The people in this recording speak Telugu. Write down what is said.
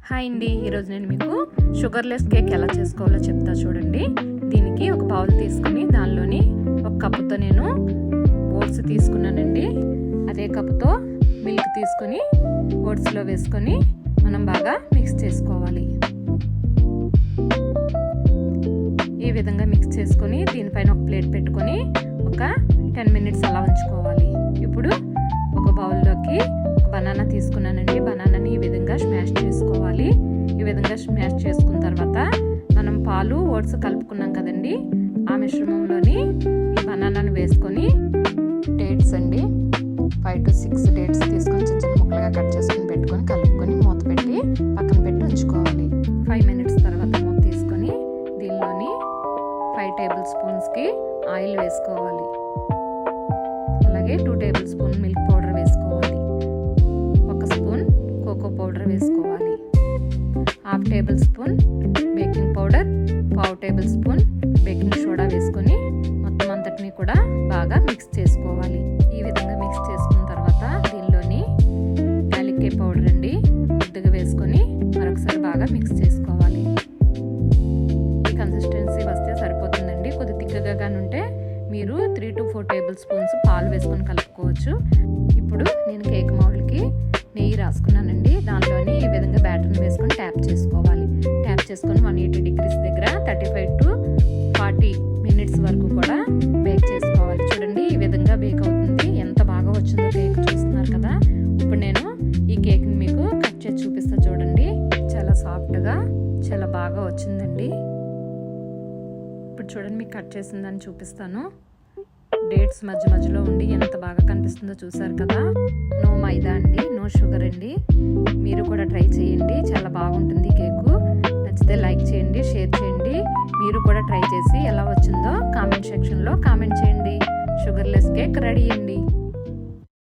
హాయ్ అండి, ఈరోజు నేను మీకు షుగర్లెస్ కేక్ ఎలా చేసుకోవాలో చెప్తా చూడండి. దీనికి ఒక బౌల్ తీసుకుని దానిలోని ఒక కప్పుతో నేను ఓట్స్ తీసుకున్నానండి. అదే కప్పుతో మిల్క్ తీసుకొని ఓట్స్లో వేసుకొని మనం బాగా మిక్స్ చేసుకోవాలి. ఈ విధంగా మిక్స్ చేసుకొని దీనిపైన ఒక ప్లేట్ పెట్టుకొని ఒక 10 మినిట్స్ అలా ఉంచుకోవాలి. ఇప్పుడు ఒక బౌల్లోకి బనానా తీసుకున్నానండి. బనానాని ఈ విధంగా స్మాష్ చేసుకోవాలి. ఈ విధంగా స్మాష్ చేసుకున్న తర్వాత మనం పాలు ఓట్స్ కలుపుకున్నాం కదండి, ఆ మిశ్రమంలోని ఈ బనానాను వేసుకొని డేట్స్ అండి 5 to 6 డేట్స్ తీసుకొని చిన్న చిన్న ముక్కలుగా కట్ చేసుకొని పెట్టుకొని కలుపుకొని మూత పెట్టి పక్కన పెట్టి ఉంచుకోవాలి. 5 మినిట్స్ తర్వాత మూత తీసుకొని దీనిలోని 5 టేబుల్ స్పూన్స్కి ఆయిల్ వేసుకోవాలి. అలాగే 2 టేబుల్ స్పూన్ మిల్క్ పౌడర్ వేసుకోవాలి. 1 స్పూన్ కోకో పౌడర్ వేసుకోవాలి. 1/2 table spoon baking powder, 1/2 table spoon baking soda వేసుకొని మొత్తం అంతటిని కూడా బాగా మిక్స్ చేసుకోవాలి. ఈ విధంగా మిక్స్ చేసుకున్న తర్వాత దీనిలోని యాలక్కాయ పౌడర్ అండి కొద్దిగా వేసుకొని మరొకసారి బాగా మిక్స్ చేసుకోవాలి. ఈ కన్సిస్టెన్సీ వస్తే సరిపోతుందండి. కొద్ది తిక్కగా కానీ ఉంటే మీరు 3 to 4 టేబుల్ స్పూన్స్ పాలు వేసుకొని కలుపుకోవచ్చు. ఇప్పుడు నేను కేక్ మౌల్డ్కి నెయ్యి రాసుకున్నానండి. దానిలోని ఈ విధంగా బ్యాటర్ని వేసుకొని ట్యాప్ చేసుకోవాలి. ట్యాప్ చేసుకొని 180 degrees దగ్గర 35 to 40 మినిట్స్ వరకు కూడా బేక్ చేసుకోవాలి. చూడండి ఈ విధంగా బేక్ అవుతుంది. ఎంత బాగా వచ్చిందో కేక్ చూస్తున్నారు కదా. ఇప్పుడు నేను ఈ కేక్ని మీకు కట్ చేసి చూపిస్తా చూడండి. చాలా సాఫ్ట్గా చాలా బాగా వచ్చిందండి. ఇప్పుడు చూడండి మీకు కట్ చేసిందని చూపిస్తాను. డేట్స్ మధ్య మధ్యలో ఉండి ఎంత బాగా కనిపిస్తుందో చూసారు కదా. నో మైదా అండి, నో షుగర్ అండి. మీరు కూడా ట్రై చేయండి, చాలా బాగుంటుంది కేకు. నచ్చితే లైక్ చేయండి, షేర్ చేయండి. మీరు కూడా ట్రై చేసి ఎలా వచ్చిందో కామెంట్ సెక్షన్లో కామెంట్ చేయండి. షుగర్లెస్ కేక్ రెడీ అండి.